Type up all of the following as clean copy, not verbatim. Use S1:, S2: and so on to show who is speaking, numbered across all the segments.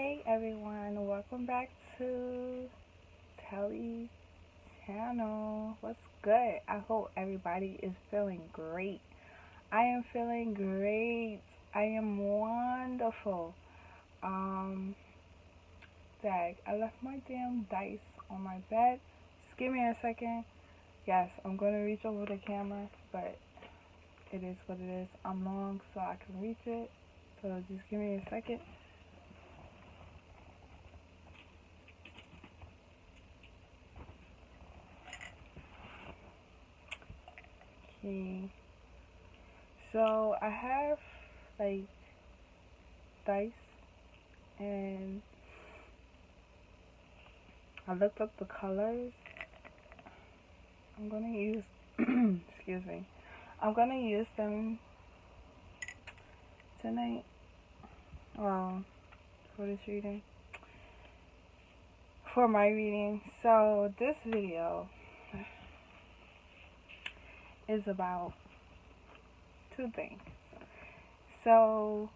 S1: Hey everyone, welcome back to Telly channel. What's good? I hope everybody is feeling great. I am feeling great. I am wonderful. Um, Dag, I left my damn dice on my bed. Just give me a second. Yes, I'm gonna reach over the camera, but it is what it is. I'm long so I can reach it. So just give me a second. Okay. So I have like dice and I looked up the colors. I'm gonna use excuse me. I'm gonna use them tonight. Well, for this reading. For my reading. So this video is about two things. So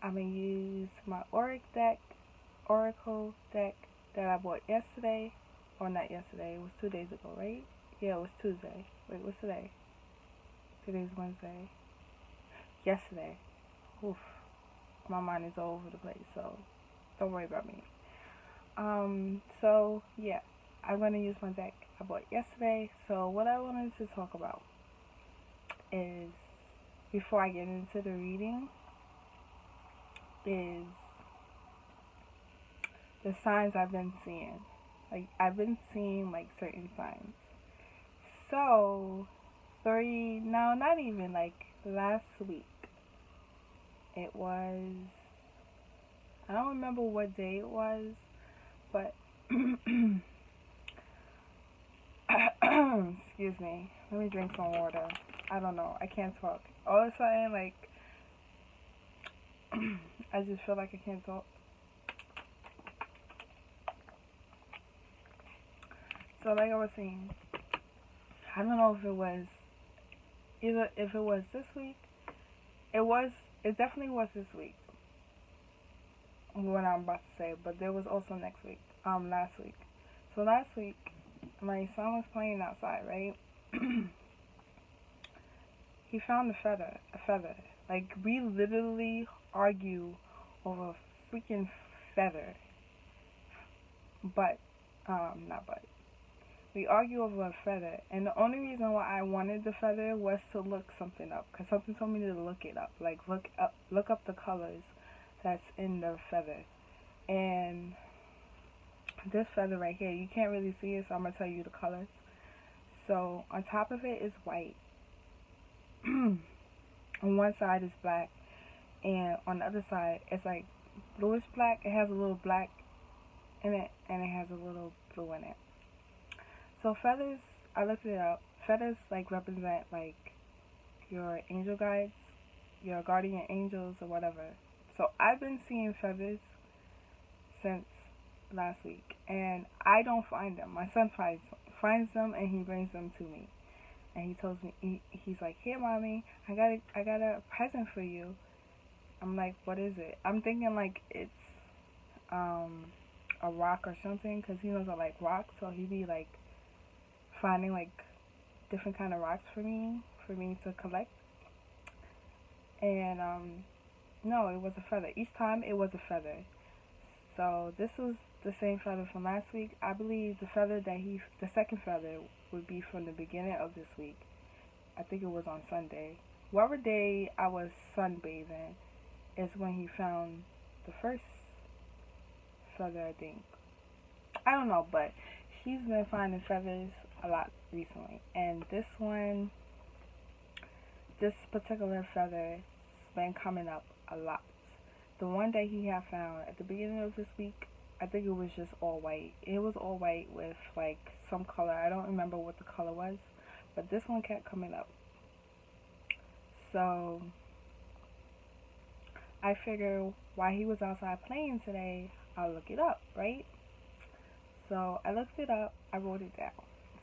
S1: I'm gonna use my Oracle deck that I bought yesterday, or not yesterday, it was 2 days ago, right? Yeah, it was Tuesday. Wait, what's today? Today's Wednesday. Yesterday. Oof. My mind is all over the place, so don't worry about me. So yeah, I'm gonna use my deck I bought yesterday. So what I wanted to talk about is, before I get into the reading, is the signs I've been seeing. Like, I've been seeing like certain signs. So not even, like last week, it was, I don't remember what day it was, but excuse me, let me drink some water. I don't know, I can't talk. All of a sudden, like, I just feel like I can't talk. So like I was saying, I don't know if it was this week. It definitely was this week, what I'm about to say, but there was also last week. So last week, my son was playing outside, right? He found a feather. Like, we literally argue over a freaking feather. We argue over a feather, and the only reason why I wanted the feather was to look something up, because something told me to look it up. Like, look up the colors that's in the feather. And this feather right here, you can't really see it, so I'm going to tell you the colors. So on top of it is white. On one side is black, and on the other side it's like bluish black. It has a little black in it, and it has a little blue in it. So feathers, I looked it up. Feathers like represent like your angel guides, your guardian angels, or whatever. So I've been seeing feathers since last week, and I don't find them. My son finds them, and he brings them to me. And he tells me, he's like, "Here, mommy, I got a present for you." I'm like, "What is it?" I'm thinking like it's a rock or something, because he knows I like rocks, so he'd be like finding like different kind of rocks for me to collect. And no, it was a feather. Each time it was a feather. So this was the same feather from last week. I believe the second feather would be from the beginning of this week. I think it was on Sunday. Whatever day I was sunbathing is when he found the first feather, I think. I don't know, but he's been finding feathers a lot recently. And this particular feather has been coming up a lot. The one that he had found at the beginning of this week, I think it was just all white. It was all white with like some color. I don't remember what the color was, but this one kept coming up. So I figure while he was outside playing today, I'll look it up, right? So I looked it up, I wrote it down.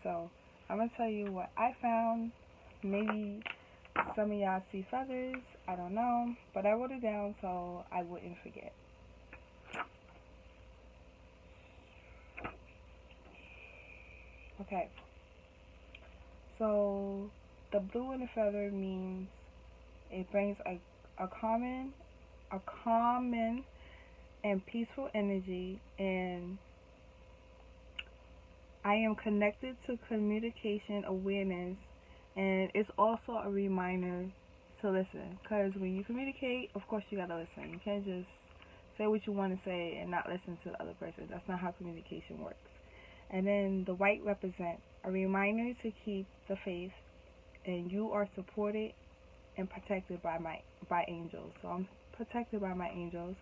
S1: So I'm going to tell you what I found. Maybe some of y'all see feathers, I don't know, but I wrote it down so I wouldn't forget. Okay, so the blue in the feather means it brings a common and peaceful energy, and I am connected to communication awareness, and it's also a reminder to listen, because when you communicate, of course you gotta listen. You can't just say what you want to say and not listen to the other person. That's not how communication works. And then the white represents a reminder to keep the faith, and you are supported and protected by angels. So I'm protected by my angels.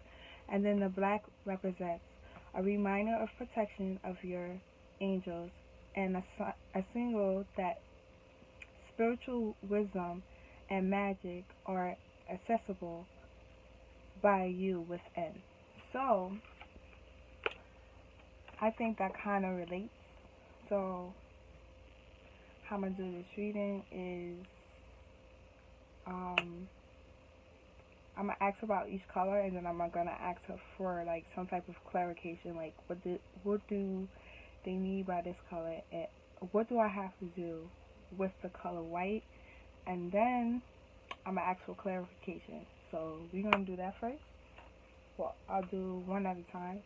S1: And then the black represents a reminder of protection of your angels, and a signal that spiritual wisdom and magic are accessible by you within. So I think that kind of relates. So how I'm going to do this reading is I'm going to ask about each color, and then I'm going to ask her for like some type of clarification, like what do they need by this color, and what do I have to do with the color white, and then I'm going to ask for clarification. So we're going to do that first. Well, I'll do one at a time.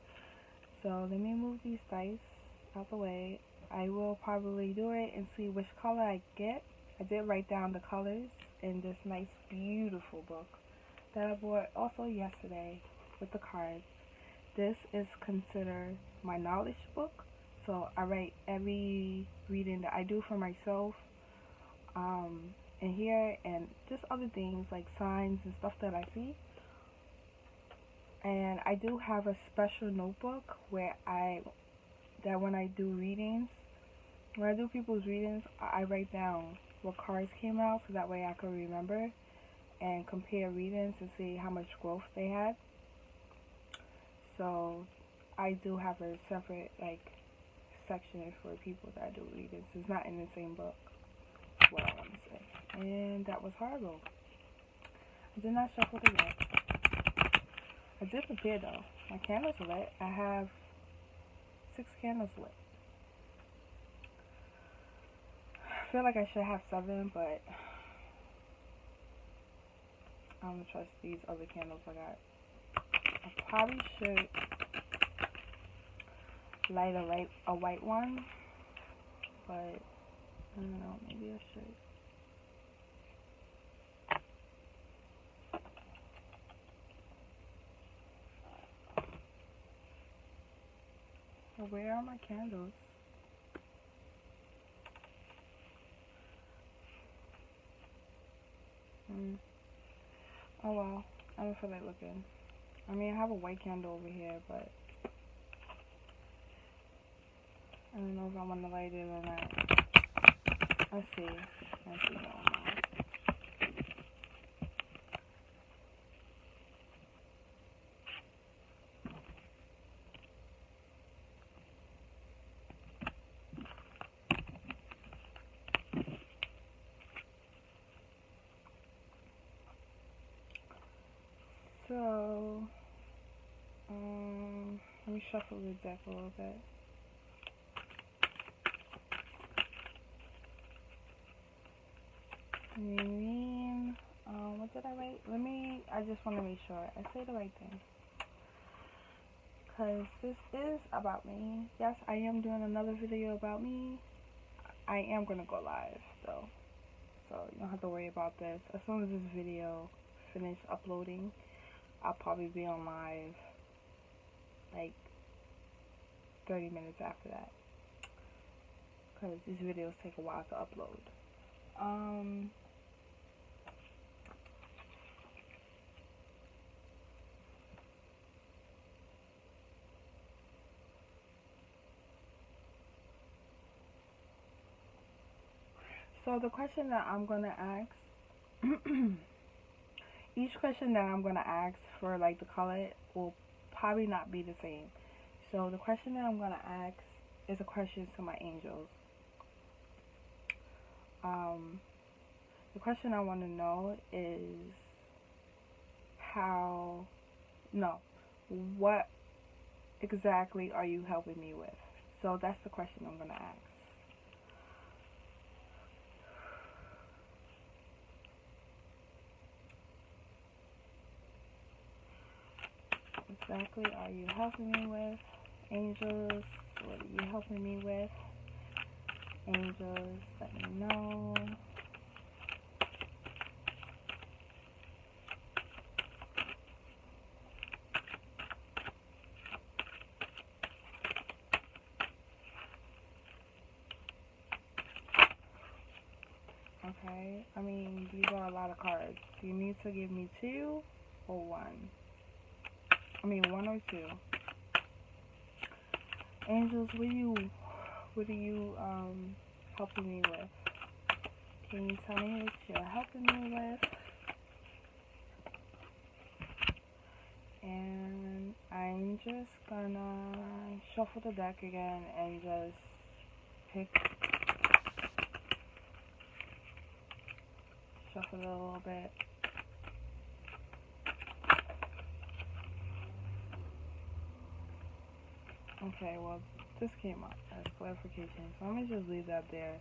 S1: So let me move these dice out the way. I will probably do it and see which color I get. I did write down the colors in this nice, beautiful book that I bought also yesterday with the cards. This is considered my knowledge book. So I write every reading that I do for myself in here, and just other things like signs and stuff that I see. And I do have a special notebook where when I do readings, when I do people's readings, I write down what cards came out, so that way I can remember and compare readings and see how much growth they had. So I do have a separate like section for people that do readings. It's not in the same book, what I want to say. And that was horrible. I did not shuffle it yet. I did prepare though. My candles are lit. I have 6 candles lit. I feel like I should have 7, but I'm gonna trust these other candles I got. I probably should light a white one, but I don't know, maybe I should. So where are my candles? Oh well, I don't feel like looking. I mean, I have a white candle over here, but I don't know if I want to light it or not. Let's see. Let's see going on. So, let me shuffle the deck a little bit. What did I write? I just want to make sure I say the right thing. Because this is about me. Yes, I am doing another video about me. I am going to go live, though. So, you don't have to worry about this. As soon as this video finishes uploading, I'll probably be on live like 30 minutes after that, because these videos take a while to upload. So the question that I'm going to ask, each question that I'm going to ask for like the color will probably not be the same. So the question that I'm going to ask is a question to my angels. The question I want to know is what exactly are you helping me with? So that's the question I'm going to ask. exactly are you helping me with? Angels, what are you helping me with? Angels, let me know. Okay, I mean, these are a lot of cards. You need to give me 2 or 1. I mean, 1 or 2. Angels, what are you helping me with? Can you tell me what you're helping me with? And I'm just gonna shuffle the deck again and just shuffle it a little bit. Okay, well, this came out as clarification, so I'm gonna just leave that there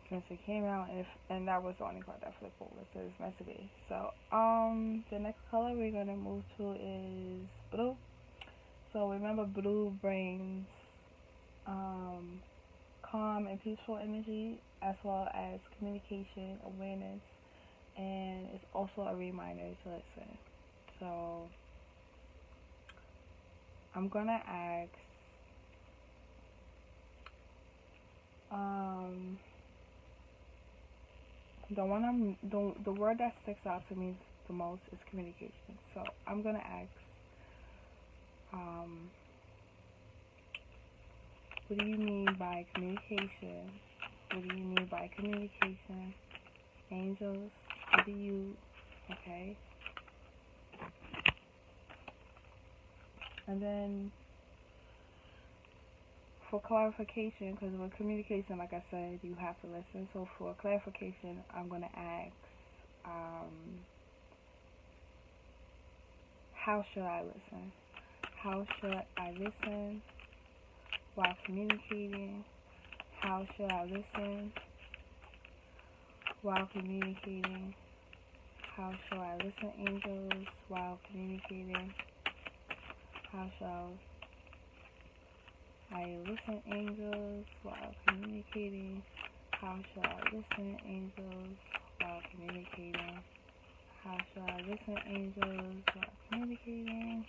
S1: since it came out, and that was the only card that flipped over, so it's meant to be. So, the next color we're gonna move to is blue. So remember, blue brings calm and peaceful energy, as well as communication, awareness, and it's also a reminder to listen. So I'm gonna ask the word that sticks out to me the most is communication. So I'm gonna ask what do you mean by communication? What do you mean by communication? Angels, what do you, okay? And then for clarification, because with communication, like I said, you have to listen. So for clarification, I'm going to ask, how should I listen? How should I listen while communicating? How should I listen while communicating? How shall I listen, angels, while communicating? How shall I listen, angels, while communicating? How shall I listen, angels, while communicating? How shall I listen, angels, while communicating?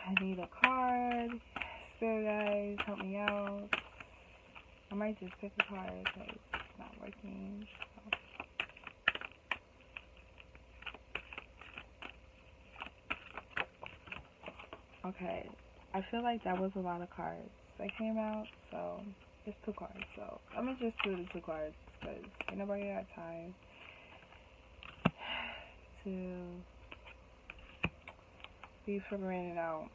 S1: I need a card. Spirit guides, help me out. I might just pick a card because it's not working. So. Okay, I feel like that was a lot of cards that came out, so it's 2 cards. So let me just do the 2 cards because ain't nobody got time to be figuring out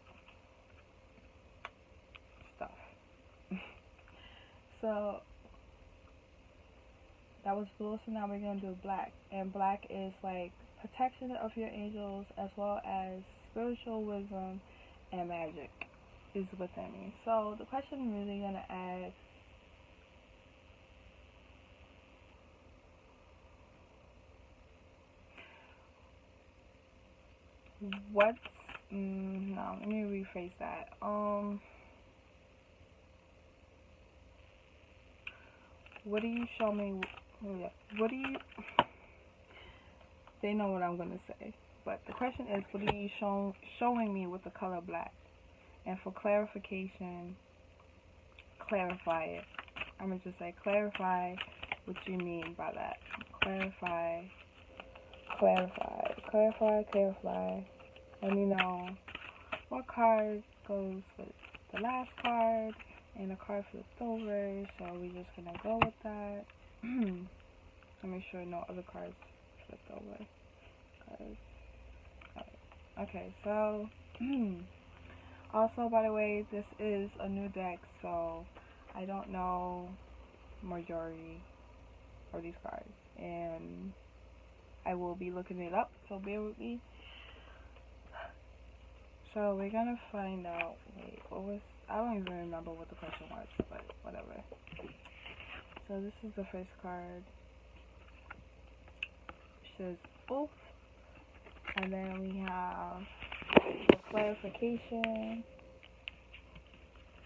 S1: stuff. So that was blue, so now we're gonna do black. And black is like protection of your angels, as well as spiritual wisdom and magic is within you. So the question I'm really gonna ask, what's no, let me rephrase that. What do you show me? What do you? They know what I'm gonna say, but the question is, what are you showing me with the color black? And for clarification, clarify it. I'm gonna just say clarify what you mean by that. Clarify. Let me know what card goes with the last card, and the card flipped over, so we're just gonna go with that. To make sure no other cards flipped over. Okay, so also, by the way, this is a new deck, so I don't know majority of these cards, and I will be looking it up, so bear with me. So we're gonna find out, wait, what was, I don't even remember what the question was, but whatever. So this is the first card. It says, oof, And then we have the clarification.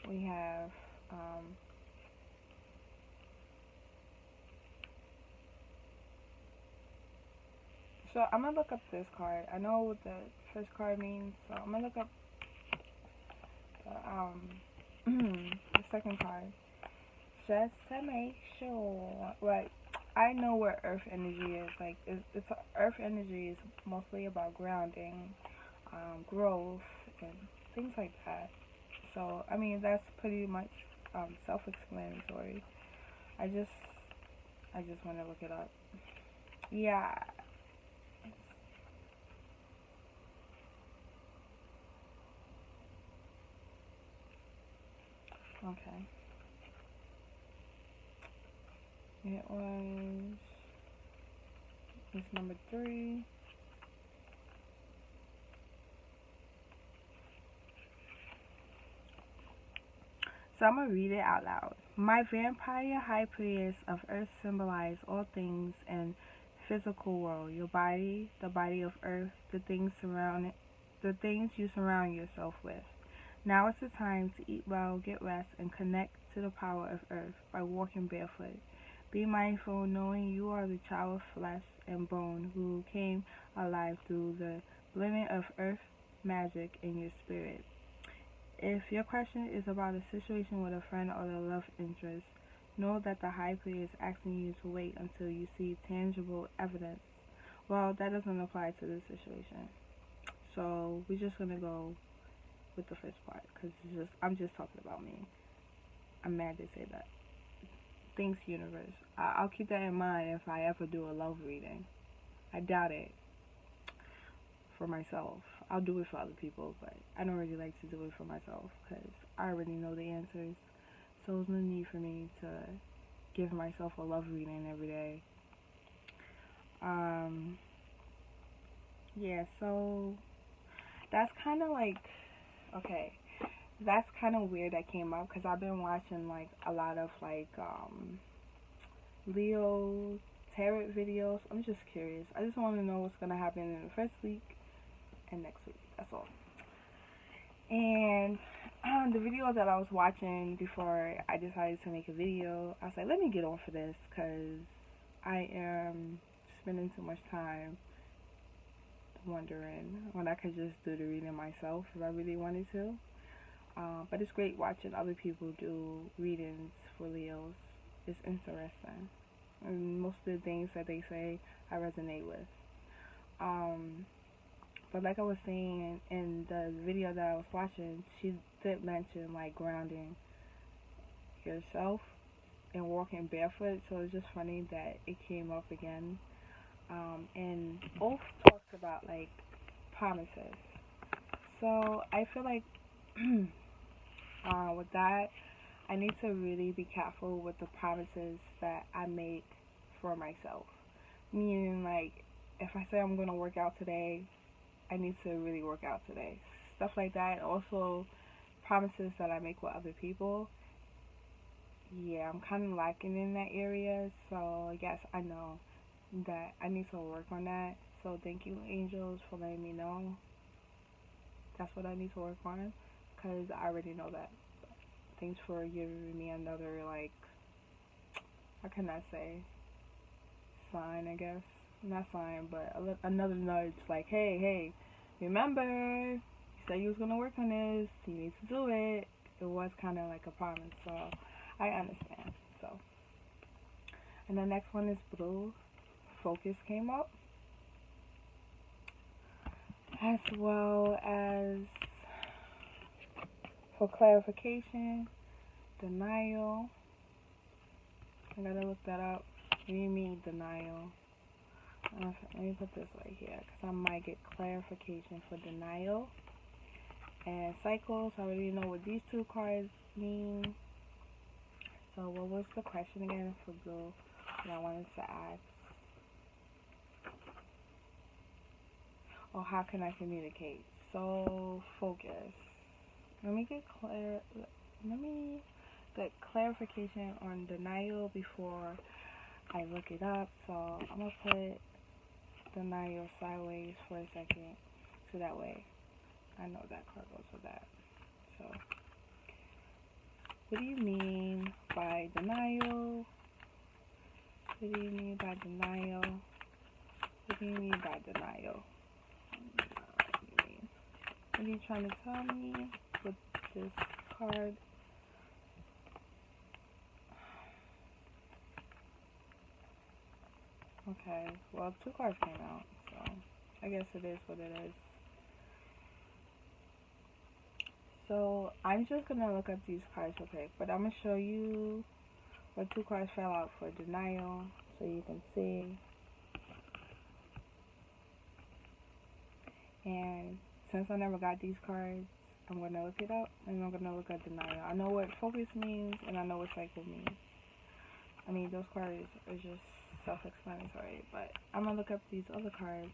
S1: We have so I'm gonna look up this card. I know what the first card means, so I'm gonna look up the second card just to make sure. Like, I know where Earth energy is. Like, Earth energy is mostly about grounding, growth, and things like that. So I mean that's pretty much self-explanatory. I just want to look it up. Yeah. Okay. It was it's number 3. So I'm gonna read it out loud. My vampire high priest of earth symbolize all things in physical world. Your body, the body of earth, the things you surround yourself with. Now is the time to eat well, get rest, and connect to the power of earth by walking barefoot. Be mindful, knowing you are the child of flesh and bone who came alive through the blending of earth magic in your spirit. If your question is about a situation with a friend or a love interest, know that the high priest is asking you to wait until you see tangible evidence. Well, that doesn't apply to this situation. So we're just gonna go with the first part because I'm just talking about me. I'm mad they say that. Thanks, universe. I'll keep that in mind if I ever do a love reading. I doubt it for myself. I'll do it for other people, but I don't really like to do it for myself because I already know the answers. So there's no need for me to give myself a love reading every day. Yeah, so that's kind of like, okay, that's kind of weird that came up because I've been watching like a lot of like Leo tarot videos. I'm just curious. I just want to know what's gonna happen in the first week and next week. That's all. And the video that I was watching before I decided to make a video, I was like, let me get on for this because I am spending too much time wondering when I could just do the reading myself if I really wanted to. But it's great watching other people do readings for Leos. It's interesting. And most of the things that they say I resonate with. But like I was saying in the video that I was watching, she did mention like grounding yourself and walking barefoot. So it's just funny that it came up again. And both talks about like promises. So I feel like with that, I need to really be careful with the promises that I make for myself. Meaning, like, if I say I'm going to work out today, I need to really work out today. Stuff like that. Also, promises that I make with other people. Yeah, I'm kind of lacking in that area. So, I guess I know that I need to work on that. So, thank you, angels, for letting me know. That's what I need to work on. Because I already know that. Thanks for giving me another, like, how can I say, sign, I guess. Not sign, but another nudge, like, hey, remember, you said you was going to work on this, you need to do it. It was kind of like a promise, so I understand. So, and the next one is blue. Focus came up. As well as, for clarification, denial. I gotta look that up. What do you mean denial? Let me put this right here because I might get clarification for denial. And cycles, I already know what these two cards mean. So what was the question again for blue that I wanted to ask? Oh, how can I communicate? So focus. Let me get clarification on denial before I look it up. So I'm gonna put denial sideways for a second, so that way I know that card goes with that. So, what do you mean by denial? What do you mean by denial? What do you mean by denial? What are you trying to tell me with this card? Okay, well, 2 cards came out, so I guess it is what it is. So I'm just gonna look up these cards real quick, but I'm gonna show you what 2 cards fell out for denial, so you can see. And since I never got these cards, I'm gonna look it up, and I'm gonna look at denial. I know what focus means, and I know what cycle means. I mean, those cards are just self-explanatory, but I'm gonna look up these other cards.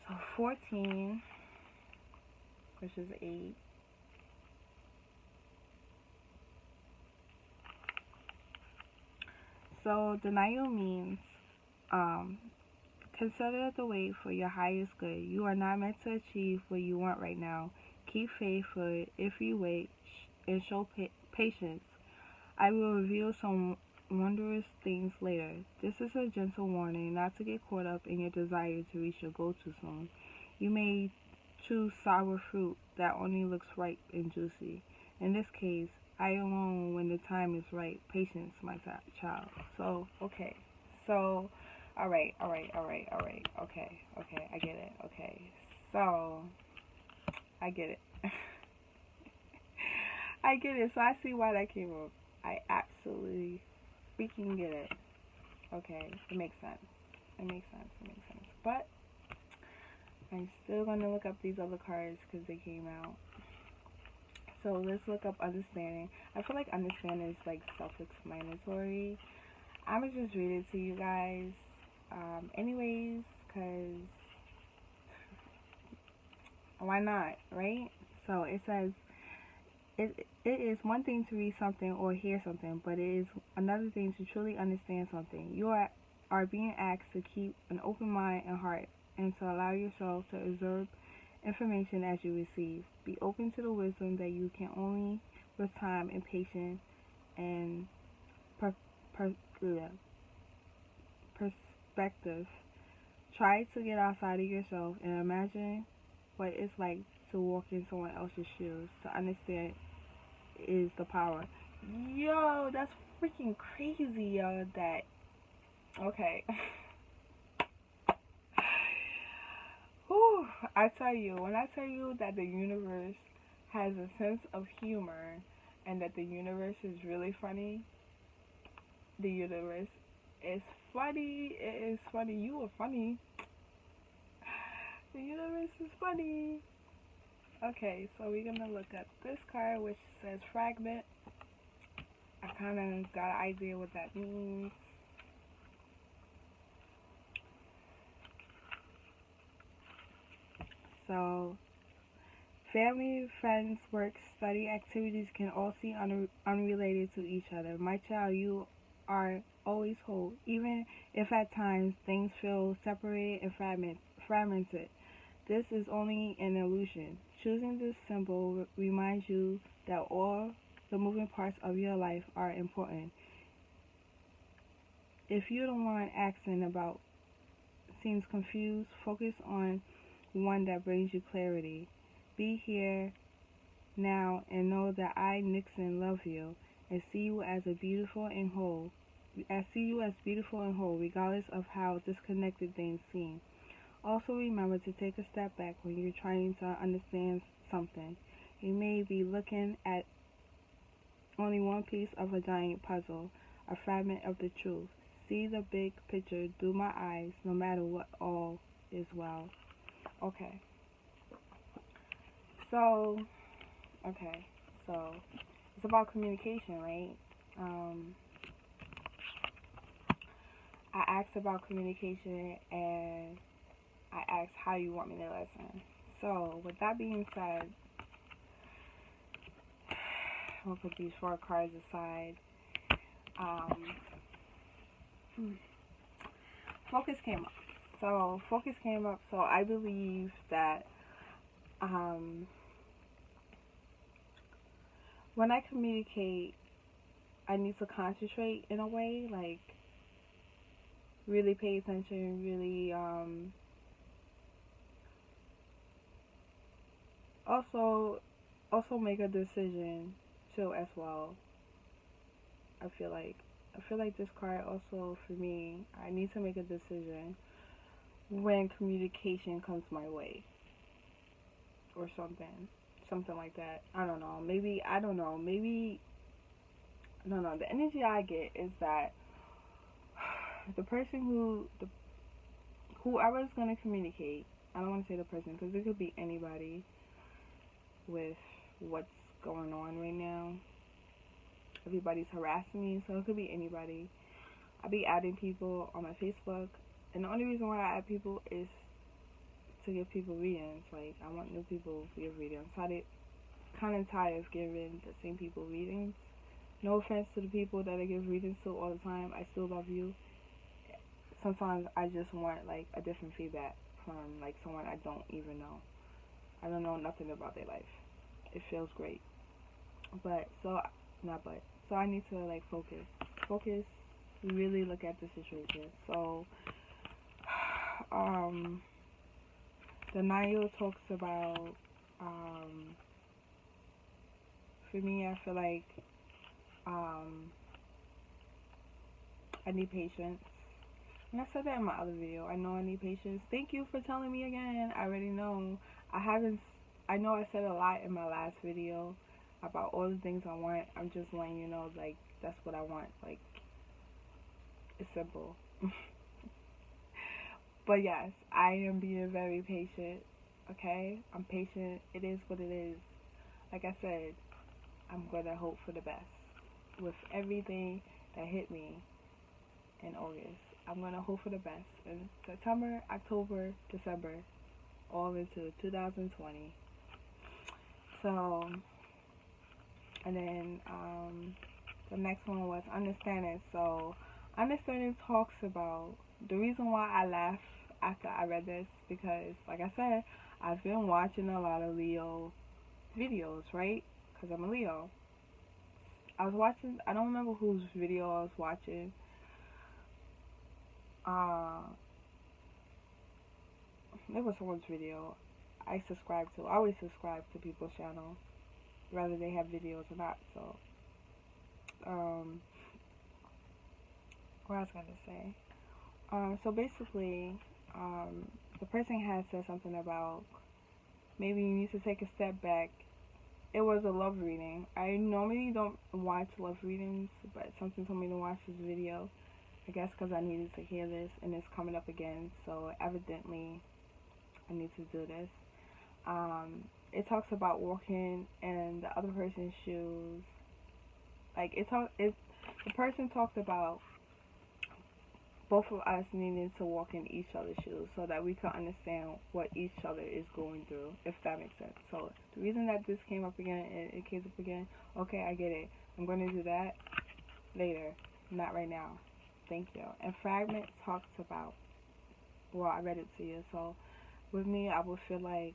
S1: So 14, which is 8. So denial means consider the way for your highest good. You are not meant to achieve what you want right now. Keep faith for it. If you wait and show patience, I will reveal some wondrous things later. This is a gentle warning not to get caught up in your desire to reach your goal too soon. You may choose sour fruit that only looks ripe and juicy. In this case, I alone when the time is right. Patience, my child. So, okay. So, alright. Okay, I get it. Okay. So, I get it. I get it. So I see why that came up. I absolutely freaking get it. Okay, it makes sense. But I'm still going to look up these other cards because they came out. So let's look up understanding. I feel like understanding is like self-explanatory. I'm going to just read it to you guys. Anyways, because why not, right? So it says, it is one thing to read something or hear something, but it is another thing to truly understand something. You are being asked to keep an open mind and heart, and to allow yourself to absorb information as you receive. Be open to the wisdom that you can only with time and patience and perspective. Try to get outside of yourself and imagine what it's like to walk in someone else's shoes. To understand is the power. Yo, that's freaking crazy, yo. That, okay. Whew, I tell you, when I tell you that the universe has a sense of humor and that the universe is really funny, the universe is funny. It is funny. You are funny. The universe is funny. Okay, so we're gonna look at this card, which says fragment. I kind of got an idea what that means. So, family, friends, work, study activities can all seem unrelated to each other. My child, you are always whole, even if at times things feel separated and fragmented. This is only an illusion. Choosing this symbol reminds you that all the moving parts of your life are important. If you don't want accent about seems confused, focus on one that brings you clarity. Be here now and know that I, Nixon, love you and see you as beautiful and whole, regardless of how disconnected things seem. Also remember to take a step back when you're trying to understand something. You may be looking at only one piece of a giant puzzle, a fragment of the truth. See the big picture through my eyes, no matter what, all is well. Okay. So it's about communication, right? I asked about communication and I asked how you want me to listen. So with that being said, we'll put these 4 cards aside. focus came up. So focus came up. So I believe that when I communicate, I need to concentrate in a way, like really pay attention, really also make a decision too as well. I feel like this card also for me, I need to make a decision when communication comes my way or something like that. I don't know. Maybe I don't know. Maybe I don't know. The energy I get is that the person whoever's gonna communicate. I don't want to say the person because it could be anybody with what's going on right now. Everybody's harassing me, so it could be anybody. I be adding people on my Facebook, and the only reason why I add people is to give people readings. Like, I want new people to give readings. I'm kind of tired of giving the same people readings. No offense to the people that I give readings to all the time. I still love you. Sometimes I just want, like, a different feedback from, like, someone I don't even know. I don't know nothing about their life. It feels great. So I need to, like, focus, really look at the situation. So the Nile talks about for me, I feel like I need patience, and I said that in my other video. I know I need patience. Thank you for telling me again. I already know. I know I said a lot in my last video about all the things I want. I'm just letting you know, like, that's what I want. Like, it's simple. But yes, I am being very patient. Okay? I'm patient. It is what it is. Like I said, I'm gonna hope for the best with everything that hit me in August. I'm gonna hope for the best in September, October, December, all into 2020. So, and then the next one was understanding. So, understanding talks about the reason why I laughed after I read this, because, like I said, I've been watching a lot of Leo videos, right? Because I'm a Leo. I don't remember whose video I was watching. It was someone's video I always subscribe to people's channel, whether they have videos or not. So, what I was going to say. So basically, the person had said something about maybe you need to take a step back. It was a love reading. I normally don't watch love readings, but something told me to watch this video. I guess because I needed to hear this, and it's coming up again, so evidently I need to do this. It talks about walking in the other person's shoes. Like, the person talked about both of us needing to walk in each other's shoes so that we can understand what each other is going through, if that makes sense. So the reason that this came up again, it came up again, okay, I get it. I'm going to do that later, not right now. Thank you. And Fragment talks about, well, I read it to you, so with me, I would feel like,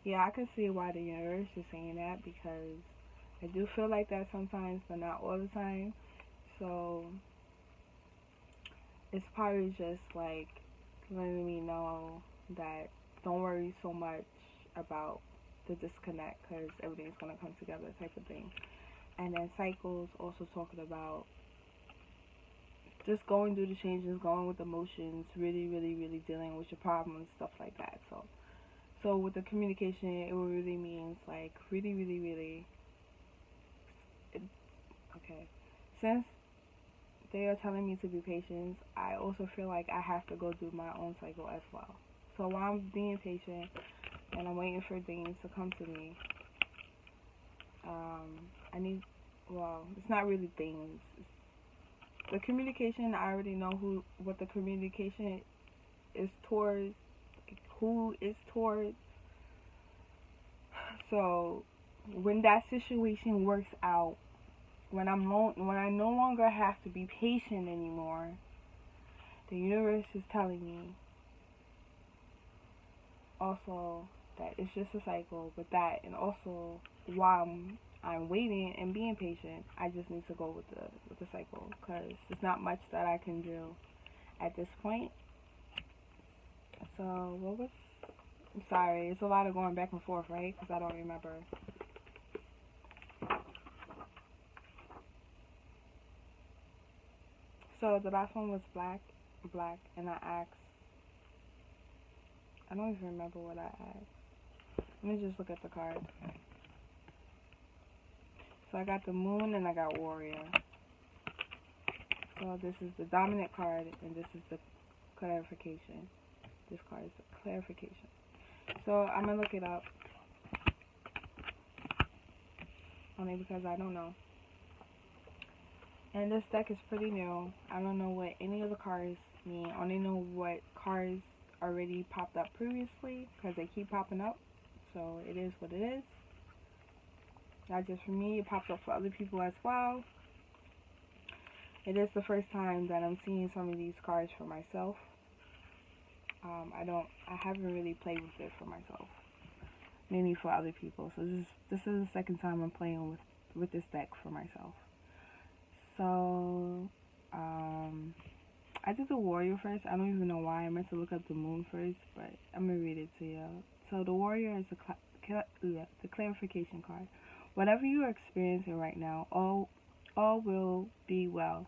S1: yeah, I can see why the universe is saying that, because I do feel like that sometimes, but not all the time. So it's probably just like letting me know that don't worry so much about the disconnect, because everything's going to come together, type of thing. And then Cycles also talking about just going through the changes, going with emotions, really, really, really dealing with your problems, stuff like that. So with the communication, it really means like really, really, really. Okay, since they are telling me to be patient, I also feel like I have to go through my own cycle as well. So while I'm being patient and I'm waiting for things to come to me, it's not really things. The communication, I already know what the communication is towards, who is towards. So when that situation works out, when I no longer have to be patient anymore, the universe is telling me also that it's just a cycle, but that, and also while I'm waiting and being patient, I just need to go with the cycle, because there's not much that I can do at this point. So I'm sorry, it's a lot of going back and forth, right? Because I don't remember. So the last one was black, and I asked, I don't even remember what I asked. Let me just look at the card. So I got the moon and I got warrior. So this is the dominant card and this is the clarification. This card is the clarification. So I'm going to look it up. Only because I don't know. And this deck is pretty new. I don't know what any of the cards mean. I only know what cards already popped up previously because they keep popping up. So it is what it is. Not just for me, it pops up for other people as well. It is the first time that I'm seeing some of these cards for myself. I haven't really played with it for myself. Mainly for other people. So this is the second time I'm playing with this deck for myself. So, I did the warrior first. I don't even know why. I meant to look up the moon first, but I'm going to read it to you. So the warrior is the clarification card. Whatever you are experiencing right now, all will be well.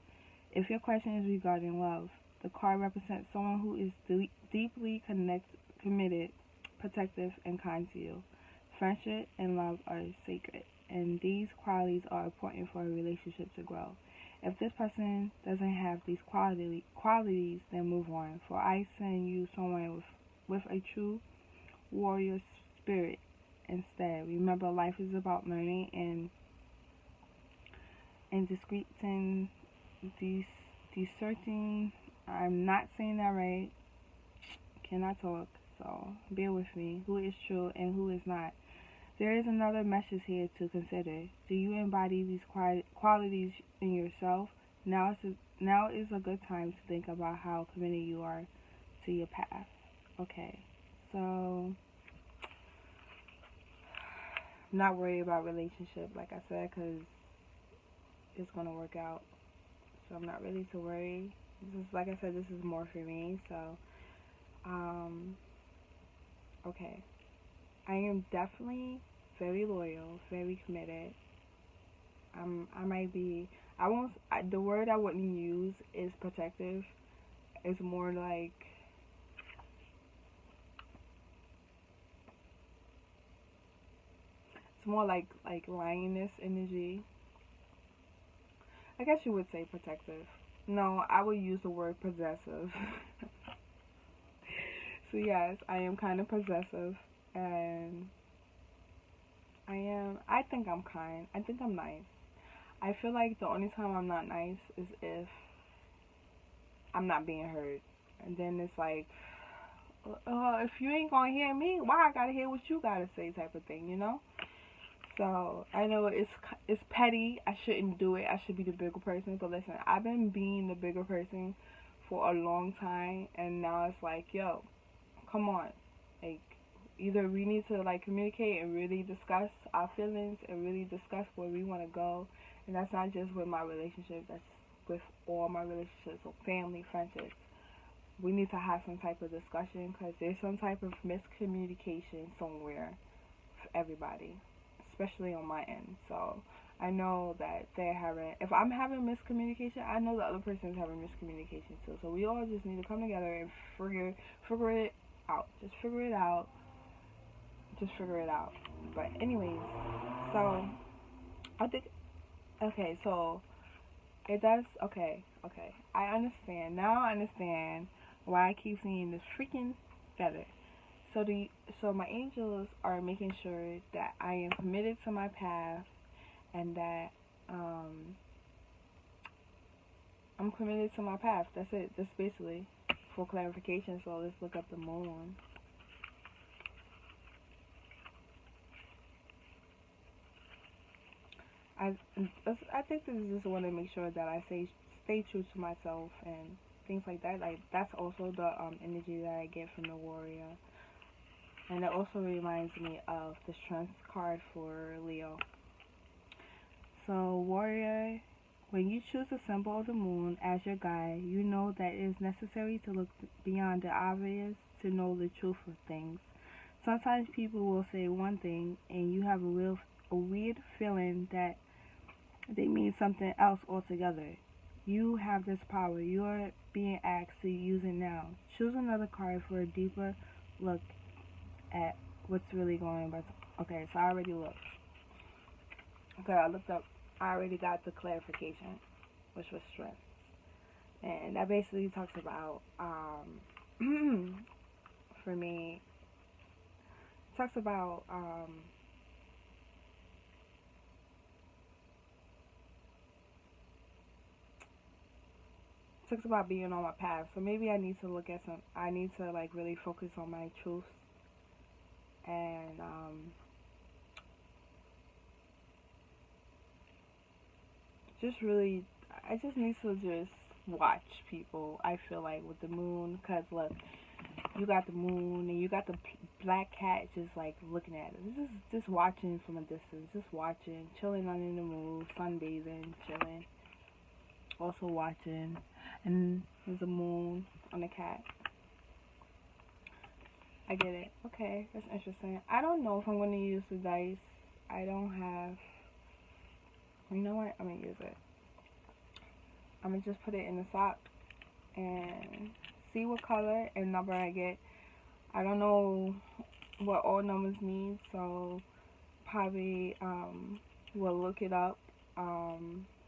S1: If your question is regarding love, the card represents someone who is deeply committed, protective, and kind to you. Friendship and love are sacred, and these qualities are important for a relationship to grow. If this person doesn't have these qualities, then move on. For I send you someone with a true warrior spirit instead. Remember, life is about learning and discerning. I'm not saying that right. Cannot talk, so bear with me. Who is true and who is not? There is another message here to consider. Do you embody these qualities in yourself? Now is a good time to think about how committed you are to your path. Okay, so I'm not worried about relationship, like I said, because it's going to work out. So I'm not really too worried. This is, like I said, this is more for me. So, okay. I am definitely very loyal, very committed. The word I wouldn't use is protective. It's more like, lioness energy. I guess you would say protective. No, I would use the word possessive. So yes, I am kind of possessive, and I think I'm kind. I think I'm nice. I feel like the only time I'm not nice is if I'm not being heard. And then it's like, if you ain't gonna hear me, why I gotta hear what you gotta say, type of thing, you know? So, I know it's petty. I shouldn't do it. I should be the bigger person. But listen, I've been being the bigger person for a long time. And now it's like, yo, come on. Like, either we need to, like, communicate and really discuss our feelings and really discuss where we want to go. And that's not just with my relationship. That's with all my relationships, with family, friendships. We need to have some type of discussion because there's some type of miscommunication somewhere for everybody, especially on my end. So I know that if I'm having miscommunication, I know the other person is having miscommunication too. So we all just need to come together and figure it out. Just figure it out. But anyways, so I think, okay, so it does, okay. I understand. Now I understand why I keep seeing this freaking feather. So my angels are making sure that I am committed to my path and that I'm committed to my path. That's it. That's basically for clarification. So let's look up the moon. I think this is just want to make sure that I stay true to myself and things like that. Like that's also the energy that I get from the warrior, and it also reminds me of the strength card for Leo. So warrior, when you choose a symbol of the moon as your guide, you know that it is necessary to look beyond the obvious to know the truth of things. Sometimes people will say one thing and you have a weird feeling that they mean something else altogether. You have this power. You are being asked to use it now. Choose another card for a deeper look at what's really going on. Okay, so I already looked. Okay, I looked up. I already got the clarification, which was strength. And that basically talks about, for me, talks about, being on my path. So maybe I need to I need to like really focus on my truth and, I just need to just watch people. I feel like with the moon, cause look, you got the moon and you got the black cat just like looking at it. This is just watching from a distance, just watching, chilling under the moon, sunbathing, chilling, also watching, and there's a moon on the cat. I get it. Okay, that's interesting. I don't know if I'm gonna use the dice. I don't have. You know what? I'm gonna use it. I'm gonna just put it in the sock and see what color and number I get. I don't know what all numbers mean, so probably will look it up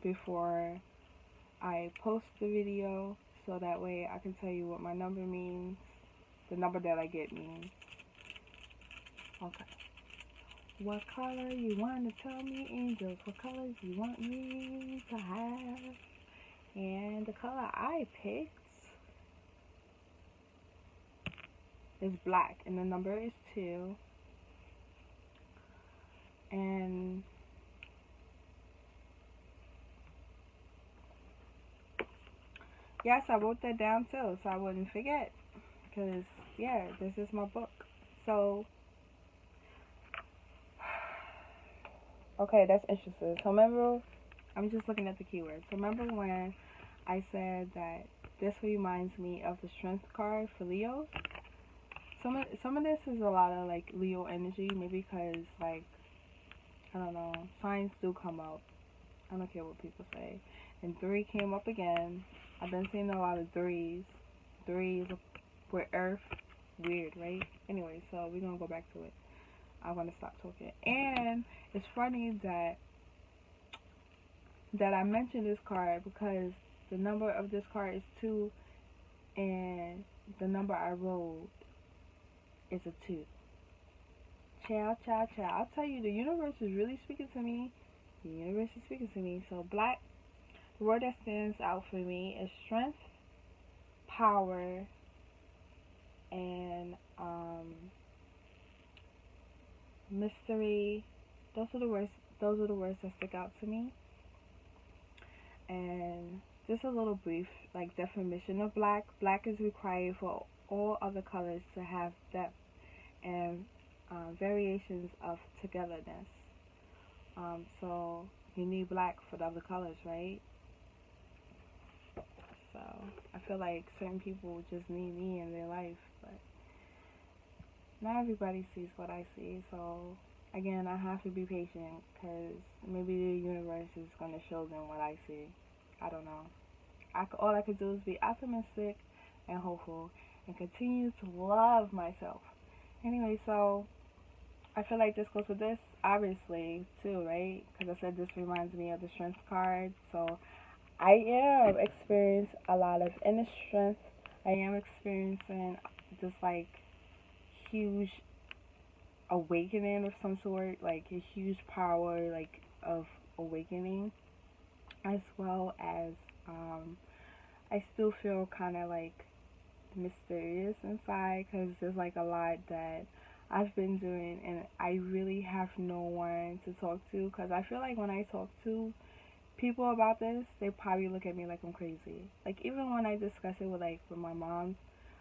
S1: before I post the video, so that way I can tell you what my number means, the number that I get means. Okay. What color you want to tell me, angels? What colors you want me to have? And the color I picked is black, and the number is 2. And yes, I wrote that down too, so I wouldn't forget. Because, yeah, this is my book. So, okay, that's interesting. So remember, I'm just looking at the keywords. So remember when I said that this reminds me of the strength card for Leos? Some of this is a lot of like Leo energy, maybe because like, I don't know, signs do come up. I don't care what people say. And 3 came up again. I've been seeing a lot of 3s. 3s with Earth. Weird, right? Anyway, so we're gonna go back to it. I want to stop talking. And it's funny that I mentioned this card because the number of this card is 2, and the number I rolled is a 2. Ciao, ciao, ciao. I'll tell you, the universe is really speaking to me. The universe is speaking to me. So black, the word that stands out for me is strength, power, and mystery. Those are the words that stick out to me. And just a little brief like definition of black. Black is required for all other colors to have depth and variations of togetherness. So you need black for the other colors, right? So I feel like certain people just need me in their life, but not everybody sees what I see. So again, I have to be patient because maybe the universe is going to show them what I see. I don't know. All I could do is be optimistic and hopeful and continue to love myself. Anyway, so I feel like this goes with this, obviously, too, right? Because I said this reminds me of the strength card. So I am experiencing a lot of inner strength. I am experiencing just like huge awakening of some sort, like a huge power, like of awakening, as well as I still feel kind of like mysterious inside because there's like a lot that I've been doing, and I really have no one to talk to, because I feel like when I talk to people about this, they probably look at me like I'm crazy. Like, even when I discuss it with, like, with my mom,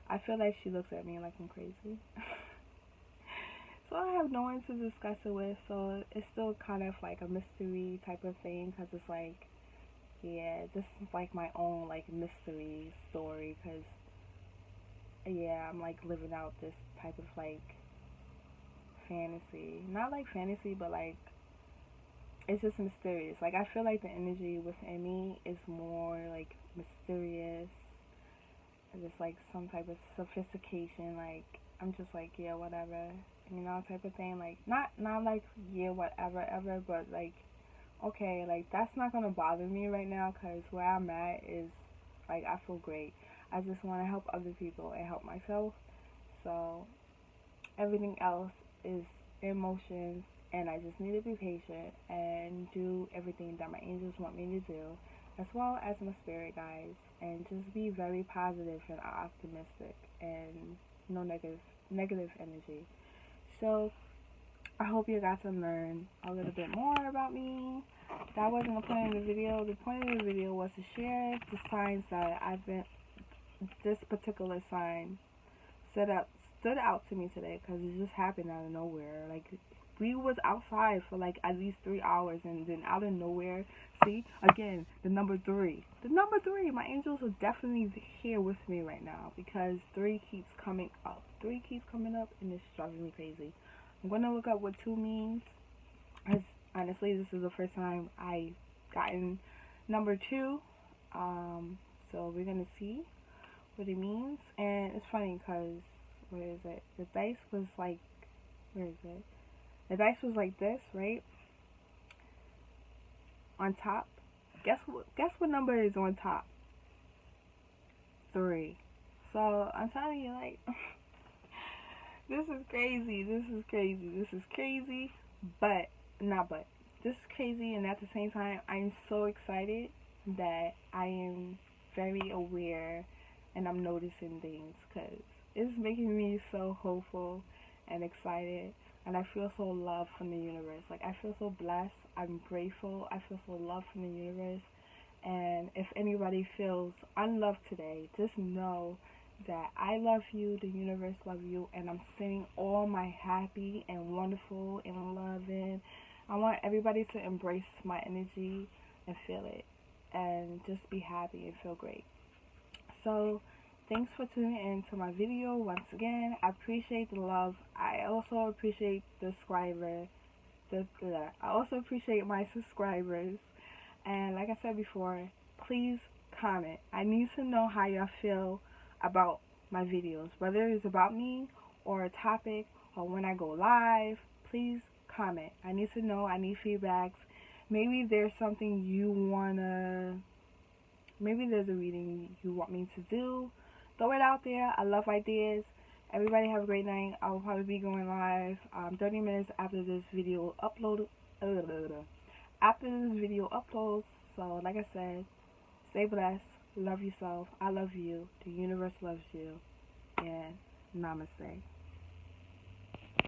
S1: I feel like she looks at me like I'm crazy. So I have no one to discuss it with, so it's still kind of like a mystery type of thing, because it's like, yeah, this is like my own, like, mystery story, because, yeah, I'm, like, living out this type of, like, fantasy. Not, like, fantasy, but, like, it's just mysterious. Like, I feel like the energy within me is more, like, mysterious, and just, like, some type of sophistication. Like, I'm just like, yeah, whatever, you know, type of thing. Like, not like, yeah, whatever, ever, but, like, okay, like, that's not gonna bother me right now, because where I'm at is, like, I feel great. I just want to help other people and help myself. So, everything else is emotions, and I just need to be patient and do everything that my angels want me to do, as well as my spirit guides, and just be very positive and optimistic, and no negative energy. So I hope you got to learn a little bit more about me. That wasn't the point of the video. The point of the video was to share the signs that this particular sign stood out to me today, because it just happened out of nowhere. Like, we was outside for like at least 3 hours, and then out of nowhere, see, again, the number 3, my angels are definitely here with me right now, because 3 keeps coming up, and it's driving me crazy. I'm gonna look up what 2 means, because honestly, this is the first time I gotten number 2. So we're gonna see what it means. And it's funny, because where is it? The dice was like, where is it? The dice was like this, right? On top. Guess what number is on top? 3. So I'm telling you, like, this is crazy. But not but. This is crazy, and at the same time, I'm so excited that I am very aware, and I'm noticing things, because it's making me so hopeful and excited, and I feel so loved from the universe. Like, I feel so blessed. I'm grateful. I feel so loved from the universe. And if anybody feels unloved today, just know that I love you, the universe loves you, and I'm sending all my happy and wonderful and loving. I want everybody to embrace my energy and feel it, and just be happy and feel great. So, thanks for tuning in to my video once again. I appreciate the love. I also appreciate I also appreciate my subscribers. And like I said before, please comment. I need to know how y'all feel about my videos, whether it's about me or a topic or when I go live. Please comment. I need to know. I need feedbacks. Maybe there's something maybe there's a reading you want me to do. Throw it out there. I love ideas. Everybody have a great night. I will probably be going live 30 minutes after this video uploads. So, like I said, stay blessed. Love yourself. I love you. The universe loves you. And namaste.